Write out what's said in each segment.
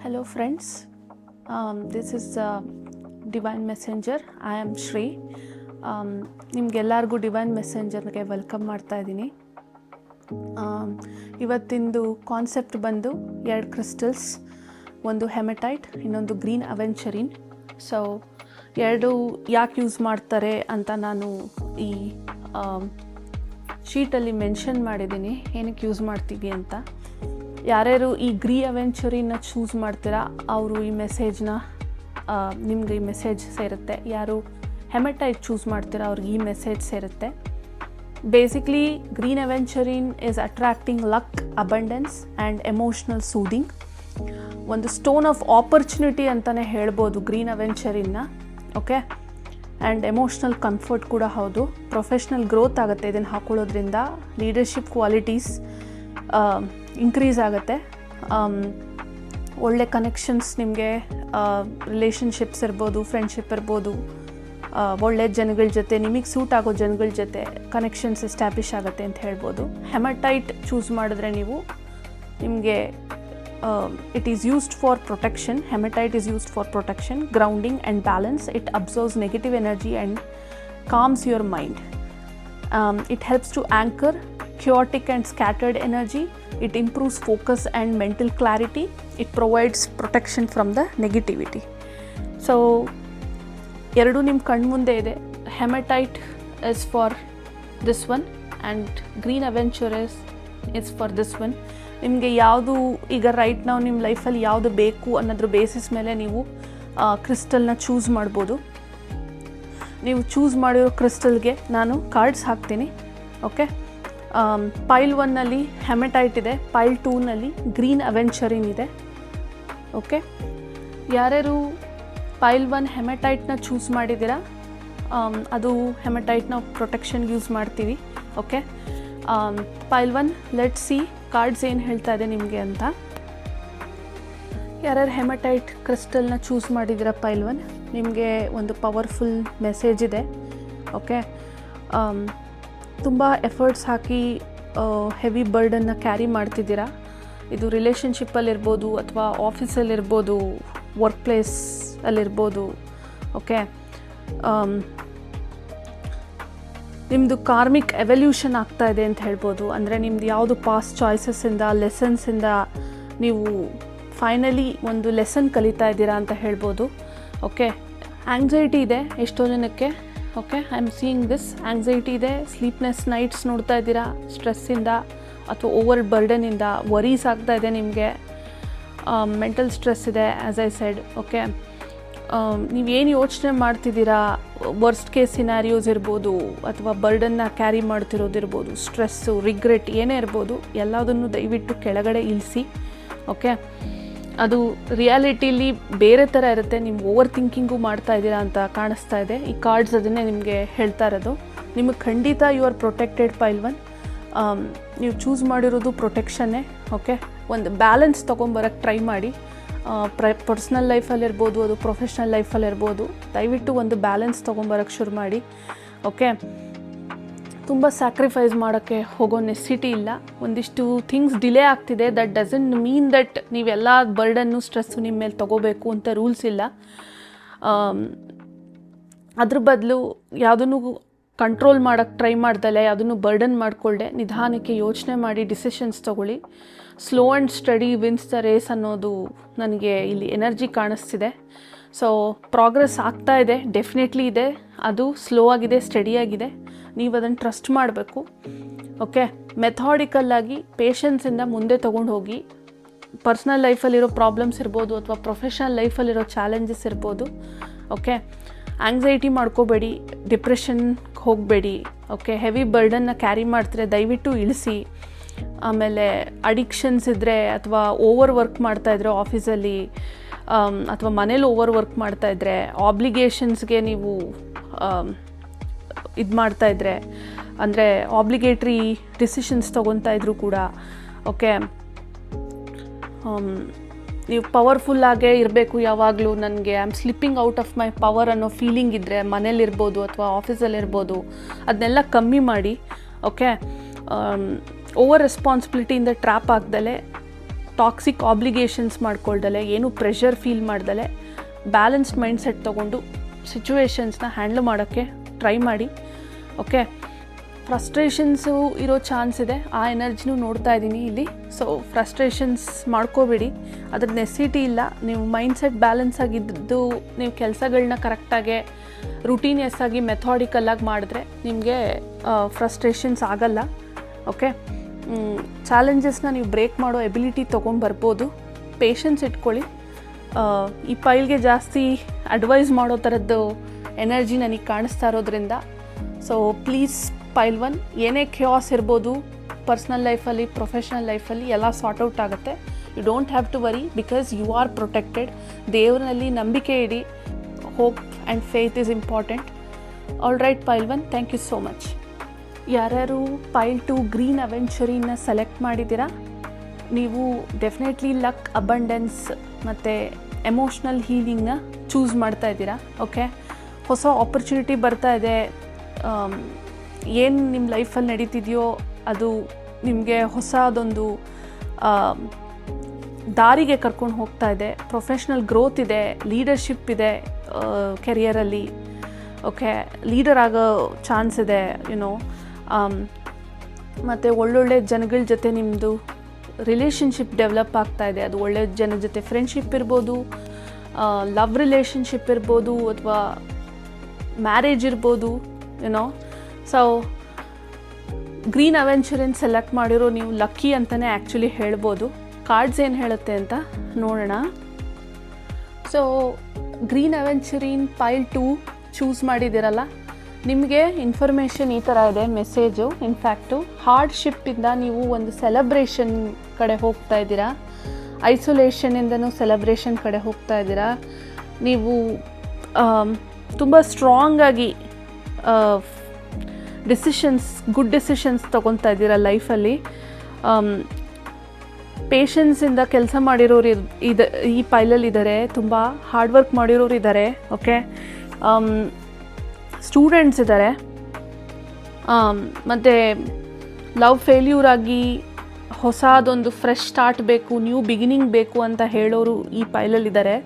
Hello friends, this is Divine Messenger. I am Shri. ನಿಮಗೆಲ್ಲರಿಗೂ divine ಮೆಸೆಂಜರ್ಗೆ welcome ಮಾಡ್ತಾ ಇದ್ದೀನಿ. ಇವತ್ತಿಂದು concept ಬಂದು 2 ಕ್ರಿಸ್ಟಲ್ಸ್, ಒಂದು ಹೆಮಟೈಟ್, ಇನ್ನೊಂದು ಗ್ರೀನ್ ಅವೆಂಚರಿನ್. ಸೊ 2 ಯಾಕೆ ಯೂಸ್ ಮಾಡ್ತಾರೆ ಅಂತ ನಾನು ಈ ಶೀಟಲ್ಲಿ ಮೆನ್ಷನ್ ಮಾಡಿದ್ದೀನಿ, ಏನಕ್ಕೆ ಯೂಸ್ ಮಾಡ್ತೀವಿ ಅಂತ. ಯಾರ್ಯಾರು ಈ ಗ್ರೀನ್ ಅವೆಂಚರಿನ ಚೂಸ್ ಮಾಡ್ತೀರಾ ಅವರು ಈ ಮೆಸೇಜ್ನ ನಿಮ್ಗೆ ಈ ಮೆಸೇಜ್ ಸೇರುತ್ತೆ. ಯಾರು ಹೆಮಟೈಟ್ ಚೂಸ್ ಮಾಡ್ತೀರಾ ಅವ್ರಿಗೆ ಈ ಮೆಸೇಜ್ ಸೇರುತ್ತೆ. Basically green aventurine is attracting luck, abundance and emotional soothing. ಒಂದು ಸ್ಟೋನ್ ಆಫ್ ಆಪರ್ಚುನಿಟಿ ಅಂತಲೇ ಹೇಳ್ಬೋದು ಗ್ರೀನ್ ಅವೆಂಚರಿನ್ನ. ಓಕೆ, ಆ್ಯಂಡ್ ಎಮೋಷ್ನಲ್ ಕಂಫರ್ಟ್ ಕೂಡ ಹೌದು. ಪ್ರೊಫೆಷ್ನಲ್ ಗ್ರೋತ್ ಆಗುತ್ತೆ ಇದನ್ನು ಹಾಕೊಳ್ಳೋದ್ರಿಂದ. ಲೀಡರ್ಶಿಪ್ ಕ್ವಾಲಿಟೀಸ್ ಇನ್ಕ್ರೀಸ್ ಆಗುತ್ತೆ. ಒಳ್ಳೆ ಕನೆಕ್ಷನ್ಸ್ ನಿಮಗೆ ರಿಲೇಷನ್ಶಿಪ್ಸ್ ಇರ್ಬೋದು, ಫ್ರೆಂಡ್ಶಿಪ್ ಇರ್ಬೋದು, ಒಳ್ಳೆ ಜನಗಳ ಜೊತೆ, ನಿಮಗೆ ಸೂಟ್ ಆಗೋ ಜನಗಳ ಜೊತೆ ಕನೆಕ್ಷನ್ಸ್ ಎಸ್ಟಾಬ್ಲಿಷ್ ಆಗುತ್ತೆ ಅಂತ ಹೇಳ್ಬೋದು. ಹೆಮಟೈಟ್ ಚೂಸ್ ಮಾಡಿದ್ರೆ ನೀವು ನಿಮಗೆ it is used for protection. Haematite is used for protection, grounding and balance. It observes negative energy and calms your mind. It helps to anchor chaotic and scattered energy. It improves focus and mental clarity. It provides protection from the negativity. So ಎರಡು ನಿಮ್ಮ ಕಣ್ಮುಂದೆ ಇದೆ. Haematite is for this one and green aventure is for this one. ನಿಮಗೆ ಯಾವುದು ಈಗ right ನಾವು ನಿಮ್ಮ ಲೈಫಲ್ಲಿ ಯಾವುದು ಬೇಕು ಅನ್ನೋದ್ರ ಬೇಸಿಸ್ ಮೇಲೆ ನೀವು ಕ್ರಿಸ್ಟಲ್ನ ಚೂಸ್ ಮಾಡ್ಬೋದು. ನೀವು ಚೂಸ್ ಮಾಡಿರೋ ಕ್ರಿಸ್ಟಲ್ಗೆ ನಾನು ಕಾರ್ಡ್ಸ್ ಹಾಕ್ತೀನಿ. ಓಕೆ, ಪೈಲ್ 1ನಲ್ಲಿ ಹೆಮಟೈಟ್ ಇದೆ, ಪೈಲ್ 2ನಲ್ಲಿ ಗ್ರೀನ್ ಅವೆಂಚರಿನ್ ಇದೆ. ಓಕೆ, ಯಾರ್ಯಾರು ಪೈಲ್ 1 ಹೆಮಟೈಟ್ನ ಚೂಸ್ ಮಾಡಿದ್ದೀರಾ ಅದು ಹೆಮಟೈಟ್ನ ಪ್ರೊಟೆಕ್ಷನ್ಗೆ ಯೂಸ್ ಮಾಡ್ತೀವಿ. ಓಕೆ, ಪೈಲ್ 1 ಲೆಟ್ ಸಿ ಕಾರ್ಡ್ಸ್ ಏನು ಹೇಳ್ತಾ ಇದೆ ನಿಮಗೆ ಅಂತ. ಯಾರ್ಯಾರು ಹೆಮಟೈಟ್ ಕ್ರಿಸ್ಟಲ್ನ ಚೂಸ್ ಮಾಡಿದ್ದೀರಾ ಪೈಲ್ 1, ನಿಮಗೆ ಒಂದು ಪವರ್ಫುಲ್ ಮೆಸೇಜ್ ಇದೆ. ಓಕೆ, ತುಂಬ ಎಫರ್ಟ್ಸ್ ಹಾಕಿ ಹೆವಿ ಬರ್ಡನ್ನ ಕ್ಯಾರಿ ಮಾಡ್ತಿದ್ದೀರಾ. ಇದು ರಿಲೇಷನ್ಶಿಪ್ಪಲ್ಲಿರ್ಬೋದು ಅಥವಾ ಆಫೀಸಲ್ಲಿರ್ಬೋದು, ವರ್ಕ್ ಪ್ಲೇಸಲ್ಲಿರ್ಬೋದು. ಓಕೆ, ನಿಮ್ಮದು ಕಾರ್ಮಿಕ್ ಎವಲ್ಯೂಷನ್ ಆಗ್ತಾ ಇದೆ ಅಂತ ಹೇಳ್ಬೋದು. ಅಂದರೆ ನಿಮ್ಮದು ಯಾವುದು ಪಾಸ್ಟ್ ಚಾಯ್ಸಸ್ಸಿಂದ, ಲೆಸನ್ಸಿಂದ ನೀವು ಫೈನಲಿ ಒಂದು ಲೆಸನ್ ಕಲಿತಾ ಇದ್ದೀರಾ ಅಂತ ಹೇಳ್ಬೋದು. ಓಕೆ, ಆ್ಯಂಗ್ಸೈಟಿ ಇದೆ ಎಷ್ಟೋ ಜನಕ್ಕೆ. Okay, I am seeing this. Anxiety ಇದೆ, ಸ್ಲೀಪ್ನೆಸ್ ನೈಟ್ಸ್ ನೋಡ್ತಾ ಇದ್ದೀರಾ, ಸ್ಟ್ರೆಸ್ಸಿಂದ ಅಥವಾ ಓವರ್ ಬರ್ಡನಿಂದ ವರೀಸ್ ಆಗ್ತಾ ಇದೆ ನಿಮಗೆ. ಮೆಂಟಲ್ ಸ್ಟ್ರೆಸ್ ಇದೆ ಆ್ಯಸ್ ಐ ಸೆಡ್. ಓಕೆ, ನೀವೇನು ಯೋಚನೆ ಮಾಡ್ತಿದ್ದೀರಾ, ವರ್ಸ್ಟ್ ಕೇಸ್ ಸಿನಾರಿಯೋಸ್ ಇರ್ಬೋದು ಅಥವಾ ಬರ್ಡನ್ನ ಕ್ಯಾರಿ ಮಾಡ್ತಿರೋದಿರ್ಬೋದು, ಸ್ಟ್ರೆಸ್ಸು, ರಿಗ್ರೆಟ್ ಏನೇ ಇರ್ಬೋದು, ಎಲ್ಲದನ್ನು ದಯವಿಟ್ಟು ಕೆಳಗಡೆ ಇಳಿಸಿ. ಓಕೆ, ಅದು ರಿಯಾಲಿಟಿಲಿ ಬೇರೆ ಥರ ಇರುತ್ತೆ. ನೀವು ಓವರ್ ಥಿಂಕಿಂಗು ಮಾಡ್ತಾ ಇದ್ದೀರಾ ಅಂತ ಕಾಣಿಸ್ತಾ ಇದೆ. ಈ ಕಾರ್ಡ್ಸ್ ಅದನ್ನೇ ನಿಮಗೆ ಹೇಳ್ತಾ ಇರೋದು. ನಿಮಗೆ ಖಂಡಿತ ಯು ಆರ್ ಪ್ರೊಟೆಕ್ಟೆಡ್ ಪೈಲ್ 1. ನೀವು ಚೂಸ್ ಮಾಡಿರೋದು ಪ್ರೊಟೆಕ್ಷನ್ನೇ. ಓಕೆ, ಒಂದು ಬ್ಯಾಲೆನ್ಸ್ ತೊಗೊಂಬರೋಕ್ಕೆ ಟ್ರೈ ಮಾಡಿ. ಪರ್ಸ್ನಲ್ ಲೈಫಲ್ಲಿರ್ಬೋದು, ಅದು ಪ್ರೊಫೆಷ್ನಲ್ ಲೈಫಲ್ಲಿರ್ಬೋದು, ದಯವಿಟ್ಟು ಒಂದು ಬ್ಯಾಲೆನ್ಸ್ ತೊಗೊಂಬರೋಕ್ಕೆ ಶುರು ಮಾಡಿ. ಓಕೆ, ತುಂಬ ಸ್ಯಾಕ್ರಿಫೈಸ್ ಮಾಡೋಕ್ಕೆ ಹೋಗೋ ನೆಸಿಟಿ ಇಲ್ಲ. ಒಂದಿಷ್ಟು ಥಿಂಗ್ಸ್ ಡಿಲೇ ಆಗ್ತಿದೆ, ದಟ್ ಡಸಂಟ್ ಮೀನ್ ದಟ್ ನೀವೆಲ್ಲ ಬರ್ಡನ್ನು, ಸ್ಟ್ರೆಸ್ಸು ನಿಮ್ಮ ಮೇಲೆ ತೊಗೋಬೇಕು ಅಂತ ರೂಲ್ಸ್ ಇಲ್ಲ. ಅದ್ರ ಬದಲು ಯಾವುದನ್ನು ಕಂಟ್ರೋಲ್ ಮಾಡೋಕ್ಕೆ ಟ್ರೈ ಮಾಡ್ದಲೆ, ಯಾವುದನ್ನು ಬರ್ಡನ್ ಮಾಡಿಕೊಳ್ಳೆ, ನಿಧಾನಕ್ಕೆ ಯೋಚನೆ ಮಾಡಿ ಡಿಸಿಷನ್ಸ್ ತೊಗೊಳ್ಳಿ. Slow and steady wins the race ಅನ್ನೋದು ನನಗೆ ಇಲ್ಲಿ ಎನರ್ಜಿ ಕಾಣಿಸ್ತಿದೆ. ಸೊ ಪ್ರೋಗ್ರೆಸ್ ಆಗ್ತಾ ಇದೆ, ಡೆಫಿನೆಟ್ಲಿ ಇದೆ. ಅದು ಸ್ಲೋ ಆಗಿದೆ, ಸ್ಟಡಿಯಾಗಿದೆ. ನೀವು ಅದನ್ನು ಟ್ರಸ್ಟ್ ಮಾಡಬೇಕು. ಓಕೆ, ಮೆಥಾಡಿಕಲ್ಲಾಗಿ ಪೇಷನ್ಸಿಂದ ಮುಂದೆ ತೊಗೊಂಡು ಹೋಗಿ. ಪರ್ಸ್ನಲ್ ಲೈಫಲ್ಲಿರೋ ಪ್ರಾಬ್ಲಮ್ಸ್ ಇರ್ಬೋದು ಅಥವಾ ಪ್ರೊಫೆಷ್ನಲ್ ಲೈಫಲ್ಲಿರೋ ಚಾಲೆಂಜಸ್ ಇರ್ಬೋದು. ಓಕೆ, ಆ್ಯಂಗ್ಸೈಟಿ ಮಾಡ್ಕೋಬೇಡಿ, ಡಿಪ್ರೆಷನ್ಗೆ ಹೋಗಬೇಡಿ. ಓಕೆ, ಹೆವಿ ಬರ್ಡನ್ನ ಕ್ಯಾರಿ ಮಾಡ್ತಾರೆ, ದಯವಿಟ್ಟು ಇಳಿಸಿ. ಆಮೇಲೆ ಅಡಿಕ್ಷನ್ಸ್ ಇದ್ದರೆ ಅಥವಾ ಓವರ್ ವರ್ಕ್ ಮಾಡ್ತಾಯಿದ್ರೆ ಆಫೀಸಲ್ಲಿ ಅಥವಾ ಮನೇಲಿ ಓವರ್ ವರ್ಕ್ ಮಾಡ್ತಾಯಿದ್ರೆ, ಆಬ್ಲಿಗೇಷನ್ಸ್ಗೆ ನೀವು ಇದು ಮಾಡ್ತಾಯಿದ್ರೆ, ಅಂದರೆ ಆಬ್ಲಿಗೇಟ್ರಿ ಡಿಸಿಷನ್ಸ್ ತೊಗೊತಾ ಇದ್ರು ಕೂಡ. ಓಕೆ, ನೀವು ಪವರ್ಫುಲ್ಲಾಗೇ ಇರಬೇಕು ಯಾವಾಗಲೂ. ನನಗೆ I am slipping out of my power ಅನ್ನೋ ಫೀಲಿಂಗ್ ಇದ್ದರೆ, ಮನೇಲಿರ್ಬೋದು ಅಥವಾ ಆಫೀಸಲ್ಲಿರ್ಬೋದು, ಅದನ್ನೆಲ್ಲ ಕಮ್ಮಿ ಮಾಡಿ. ಓಕೆ, ಓವರ್ ರೆಸ್ಪಾನ್ಸಿಬಿಲಿಟಿಯಿಂದ ಟ್ರ್ಯಾಪ್ ಆಗ್ದಲೇ ಟಾಕ್ಸಿಕ್ ಆಬ್ಲಿಗೇಷನ್ಸ್ ಮಾಡ್ಕೊಳ್ದಲೆ, ಏನು ಪ್ರೆಷರ್ ಫೀಲ್ ಮಾಡ್ದಲೆ ಬ್ಯಾಲೆನ್ಸ್ಡ್ ಮೈಂಡ್ಸೆಟ್ ತೊಗೊಂಡು ಸಿಚುವೇಶನ್ಸ್ನ ಹ್ಯಾಂಡಲ್ ಮಾಡೋಕ್ಕೆ ಟ್ರೈ ಮಾಡಿ. ಓಕೆ, ಫ್ರಸ್ಟ್ರೇಷನ್ಸು ಇರೋ ಚಾನ್ಸ್ ಇದೆ, ಆ ಎನರ್ಜಿನೂ ನೋಡ್ತಾ ಇದ್ದೀನಿ ಇಲ್ಲಿ. ಸೊ ಫ್ರಸ್ಟ್ರೇಷನ್ಸ್ ಮಾಡ್ಕೋಬೇಡಿ, ಅದ್ರ ನೆಸಿಟಿ ಇಲ್ಲ. ನೀವು ಮೈಂಡ್ಸೆಟ್ ಬ್ಯಾಲೆನ್ಸ್ ಆಗಿದ್ದು ನೀವು ಕೆಲಸಗಳನ್ನ ಕರೆಕ್ಟಾಗಿ ರುಟೀನಿಯಸ್ ಆಗಿ ಮೆಥಾಡಿಕಲ್ಲಾಗಿ ಮಾಡಿದ್ರೆ ನಿಮಗೆ ಫ್ರಸ್ಟ್ರೇಷನ್ಸ್ ಆಗಲ್ಲ. ಓಕೆ, ಚಾಲೆಂಜಸ್ನ ನೀವು ಬ್ರೇಕ್ ಮಾಡೋ ಎಬಿಲಿಟಿ ತೊಗೊಂಡ್ಬರ್ಬೋದು. ಪೇಷನ್ಸ್ ಇಟ್ಕೊಳ್ಳಿ. ಈ ಪೈಲ್ಗೆ ಜಾಸ್ತಿ ಅಡ್ವೈಸ್ ಮಾಡೋ ಥರದ್ದು ಎನರ್ಜಿ ನನಗೆ ಕಾಣಿಸ್ತಾ ಇರೋದ್ರಿಂದ, ಸೊ ಪ್ಲೀಸ್ ಪೈಲ್ 1, ಏನೇ ಕ್ಯಾಸ್ ಇರ್ಬೋದು ಪರ್ಸ್ನಲ್ ಲೈಫಲ್ಲಿ, ಪ್ರೊಫೆಷ್ನಲ್ ಲೈಫಲ್ಲಿ ಎಲ್ಲ ಸಾರ್ಟ್ ಔಟ್ ಆಗುತ್ತೆ. You don't have to worry because you are protected. ದೇವರಲ್ಲಿ ನಂಬಿಕೆ ಇಡಿ. Hope and faith is important. All right pile 1, thank you so much. ಯಾರ್ಯಾರು ಪೈಲ್ 2 ಗ್ರೀನ್ ಅವೆಂಚುರಿನ ಸೆಲೆಕ್ಟ್ ಮಾಡಿದ್ದೀರಾ, ನೀವು ಡೆಫಿನೆಟ್ಲಿ ಲಕ್, ಅಬಂಡೆನ್ಸ್ ಮತ್ತು ಎಮೋಷ್ನಲ್ ಹೀಲಿಂಗ್ನ ಚೂಸ್ ಮಾಡ್ತಾ ಇದ್ದೀರಾ. ಓಕೆ, ಹೊಸ ಆಪರ್ಚುನಿಟಿ ಬರ್ತಾ ಇದೆ. ಏನು ನಿಮ್ಮ ಲೈಫಲ್ಲಿ ನಡೀತಿದೆಯೋ ಅದು ನಿಮಗೆ ಹೊಸದೊಂದು ದಾರಿಗೆ ಕರ್ಕೊಂಡು ಹೋಗ್ತಾ ಇದೆ. ಪ್ರೊಫೆಷ್ನಲ್ ಗ್ರೋತ್ ಇದೆ, ಲೀಡರ್ಶಿಪ್ ಇದೆ ಕೆರಿಯರಲ್ಲಿ. ಓಕೆ, ಲೀಡರ್ ಆಗೋ ಚಾನ್ಸ್ ಇದೆ, ಯುನೋ. ಮತ್ತು ಒಳ್ಳೊಳ್ಳೆ ಜನಗಳ ಜೊತೆ ನಿಮ್ಮದು ರಿಲೇಷನ್ಶಿಪ್ ಡೆವಲಪ್ ಆಗ್ತಾ ಇದೆ. ಅದು ಒಳ್ಳೆ ಜನರ ಜೊತೆ ಫ್ರೆಂಡ್ಶಿಪ್ ಇರ್ಬೋದು, ಲವ್ ರಿಲೇಷನ್ಶಿಪ್ ಇರ್ಬೋದು, ಅಥವಾ ಮ್ಯಾರೇಜ್ ಇರ್ಬೋದು, ಯುನೋ. ಸೊ ಗ್ರೀನ್ ಅವೆಂಚುರಿನ್ ಸೆಲೆಕ್ಟ್ ಮಾಡಿರೋ ನೀವು ಲಕ್ಕಿ ಅಂತಲೇ ಆ್ಯಕ್ಚುಲಿ ಹೇಳ್ಬೋದು. ಕಾರ್ಡ್ಸ್ ಏನು ಹೇಳುತ್ತೆ ಅಂತ ನೋಡೋಣ. ಸೊ ಗ್ರೀನ್ ಅವೆಂಚುರಿನ್ ಪೈಲ್ 2 ಚೂಸ್ ಮಾಡಿದ್ದೀರಲ್ಲ, ನಿಮಗೆ ಇನ್ಫಾರ್ಮೇಷನ್ ಈ ಥರ ಇದೆ, ಮೆಸೇಜು. ಇನ್ಫ್ಯಾಕ್ಟು ಹಾರ್ಡ್ಶಿಪ್ಪಿಂದ ನೀವು ಒಂದು ಸೆಲೆಬ್ರೇಷನ್ ಕಡೆ ಹೋಗ್ತಾ ಇದ್ದೀರಾ, ಐಸೋಲೇಷನಿಂದನೂ ಸೆಲೆಬ್ರೇಷನ್ ಕಡೆ ಹೋಗ್ತಾ ಇದ್ದೀರಾ. ನೀವು ತುಂಬ ಸ್ಟ್ರಾಂಗಾಗಿ ಗುಡ್ ಡಿಸಿಷನ್ಸ್ ತೊಗೊತಾ ಇದ್ದೀರಾ ಲೈಫಲ್ಲಿ. ಪೇಷನ್ಸಿಂದ ಕೆಲಸ ಮಾಡಿರೋರು ಈ ಪೈಲಲ್ಲಿ ಇದ್ದಾರೆ, ತುಂಬ ಹಾರ್ಡ್ ವರ್ಕ್ ಮಾಡಿರೋರು ಇದ್ದಾರೆ. ಓಕೆ, ಸ್ಟೂಡೆಂಟ್ಸ್ ಇದ್ದಾರೆ, ಮತ್ತು ಲವ್ ಫೇಲ್ಯೂರ್ ಆಗಿ ಹೊಸದೊಂದು ಫ್ರೆಶ್ ಸ್ಟಾರ್ಟ್ ಬೇಕು, ನ್ಯೂ ಬಿಗಿನಿಂಗ್ ಬೇಕು ಅಂತ ಹೇಳೋರು ಈ ಪೈಲಲ್ಲಿದ್ದಾರೆ.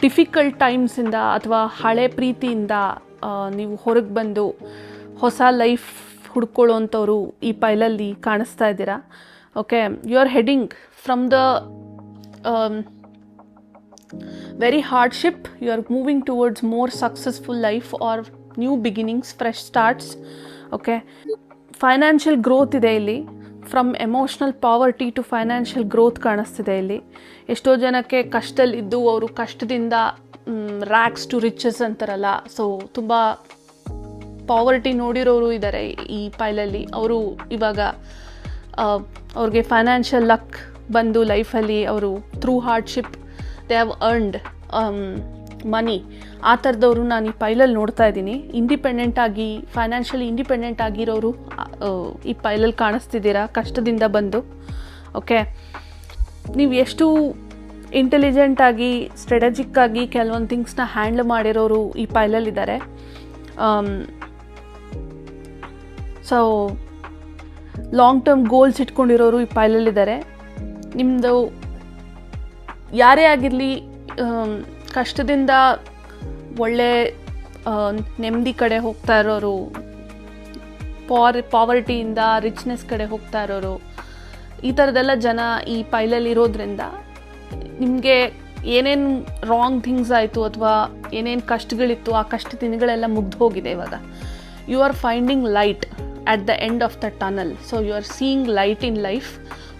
ಡಿಫಿಕಲ್ಟ್ ಟೈಮ್ಸಿಂದ ಅಥವಾ ಹಳೆ ಪ್ರೀತಿಯಿಂದ ನೀವು ಹೊರಗೆ ಬಂದು ಹೊಸ ಲೈಫ್ ಹುಡ್ಕೊಳ್ಳೋವಂಥವ್ರು ಈ ಪೈಲಲ್ಲಿ ಕಾಣಿಸ್ತಾ ಇದ್ದೀರಾ. Okay, you are heading from the very hardship, you are moving towards more successful life or new beginnings, fresh starts. Okay, financial growth ಇದೆ ಇಲ್ಲಿ. From emotional poverty to financial growth ಕಾಣಿಸ್ತಿದೆ ಇಲ್ಲಿ. ಎಷ್ಟೋ ಜನಕ್ಕೆ ಕಷ್ಟದಲ್ಲಿದ್ದು ಅವರು ಕಷ್ಟದಿಂದ ರ್ಯಾಕ್ಸ್ ಟು ರಿಚಸ್ ಅಂತಾರಲ್ಲ, ಸೊ ತುಂಬ ಪಾವರ್ಟಿ ನೋಡಿರೋರು ಇದ್ದಾರೆ ಈ ಪೈಲಲ್ಲಿ. ಅವರು ಇವಾಗ ಅವ್ರಿಗೆ ಫೈನಾನ್ಷಿಯಲ್ ಲಕ್ ಬಂದು ಲೈಫಲ್ಲಿ ಅವರು through hardship they have earned money. ಆ ಥರದವರು ನಾನು ಈ ಪೈಲಲ್ಲಿ ನೋಡ್ತಾ ಇದ್ದೀನಿ. ಇಂಡಿಪೆಂಡೆಂಟ್ ಆಗಿ ಫೈನಾನ್ಷಿಯಲಿ ಇಂಡಿಪೆಂಡೆಂಟ್ ಆಗಿರೋರು ಈ ಪೈಲಲ್ಲಿ ಕಾಣಿಸ್ತಿದ್ದೀರಾ ಕಷ್ಟದಿಂದ ಬಂದು. ಓಕೆ, ನೀವು ಎಷ್ಟು ಇಂಟೆಲಿಜೆಂಟಾಗಿ ಸ್ಟ್ರಾಟಜಿಕ್ಕಾಗಿ ಕೆಲವೊಂದು ಥಿಂಗ್ಸ್ನ ಹ್ಯಾಂಡಲ್ ಮಾಡಿರೋರು ಈ ಪೈಲಲ್ಲಿದ್ದಾರೆ. ಸೊ ಲಾಂಗ್ ಟರ್ಮ್ ಗೋಲ್ಸ್ ಇಟ್ಕೊಂಡಿರೋರು ಈ ಪೈಲಲ್ಲಿದ್ದಾರೆ. ನಿಮ್ಮದು ಯಾರೇ ಆಗಿರಲಿ ಕಷ್ಟದಿಂದ ಒಳ್ಳೆ ನೆಮ್ಮದಿ ಕಡೆ ಹೋಗ್ತಾ ಇರೋರು, ಪಾವರ್ಟಿಯಿಂದ ರಿಚ್ನೆಸ್ ಕಡೆ ಹೋಗ್ತಾ ಇರೋರು, ಈ ಥರದ್ದೆಲ್ಲ ಜನ ಈ ಪೈಲಲ್ಲಿ ಇರೋದ್ರಿಂದ ನಿಮಗೆ ಏನೇನು ರಾಂಗ್ ಥಿಂಗ್ಸ್ ಆಯಿತು ಅಥವಾ ಏನೇನು ಕಷ್ಟಗಳಿತ್ತು ಆ ಕಷ್ಟ ದಿನಗಳೆಲ್ಲ ಮುಗ್ದು ಹೋಗಿದೆ. ಇವಾಗ you are finding light at the end of the tunnel. So you are seeing light in life.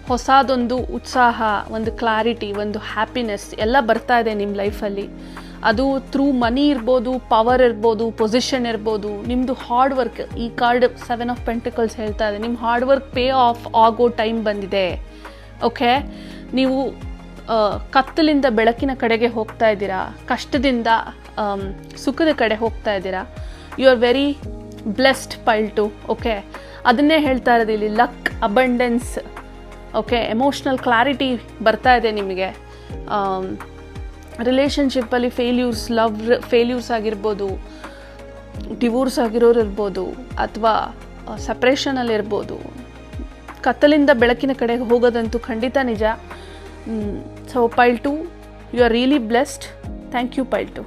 ಹೊಸದೊಂದು ಉತ್ಸಾಹ, ಒಂದು ಕ್ಲಾರಿಟಿ, ಒಂದು ಹ್ಯಾಪಿನೆಸ್ ಎಲ್ಲ ಬರ್ತಾ ಇದೆ ನಿಮ್ಮ ಲೈಫಲ್ಲಿ. ಅದು ಥ್ರೂ ಮನಿ ಇರ್ಬೋದು, ಪವರ್ ಇರ್ಬೋದು, ಪೊಸಿಷನ್ ಇರ್ಬೋದು, ನಿಮ್ಮದು ಹಾರ್ಡ್ ವರ್ಕ್. ಈ ಕಾರ್ಡ್ 7 ಆಫ್ ಪೆಂಟಿಕಲ್ಸ್ ಹೇಳ್ತಾ ಇದೆ, ನಿಮ್ಮ ಹಾರ್ಡ್ ವರ್ಕ್ ಪೇ ಆಫ್ ಆಗೋ ಟೈಮ್ ಬಂದಿದೆ. ಓಕೆ, ನೀವು ಕತ್ತಲಿಂದ ಬೆಳಕಿನ ಕಡೆಗೆ ಹೋಗ್ತಾ ಇದ್ದೀರಾ, ಕಷ್ಟದಿಂದ ಸುಖದ ಕಡೆ ಹೋಗ್ತಾ ಇದ್ದೀರಾ. You are very blessed pile 2. Okay, ಅದನ್ನೇ ಹೇಳ್ತಾ ಇರೋದು ಇಲ್ಲಿ, luck, abundance. Okay, emotional clarity ಬರ್ತಾ ಇದೆ ನಿಮಗೆ. ರಿಲೇಷನ್ಶಿಪ್ಪಲ್ಲಿ ಫೇಲ್ಯೂರ್ಸ್, ಲವ್ ಫೇಲ್ಯೂರ್ಸ್ ಆಗಿರ್ಬೋದು, ಡಿವೋರ್ಸ್ ಆಗಿರೋರು ಇರ್ಬೋದು, ಅಥವಾ ಸಪ್ರೇಷನಲ್ಲಿ ಇರ್ಬೋದು, ಕತ್ತಲಿಂದ ಬೆಳಕಿನ ಕಡೆಗೆ ಹೋಗೋದಂತೂ ಖಂಡಿತ ನಿಜ. So pile 2, you are really blessed. Thank you pile 2.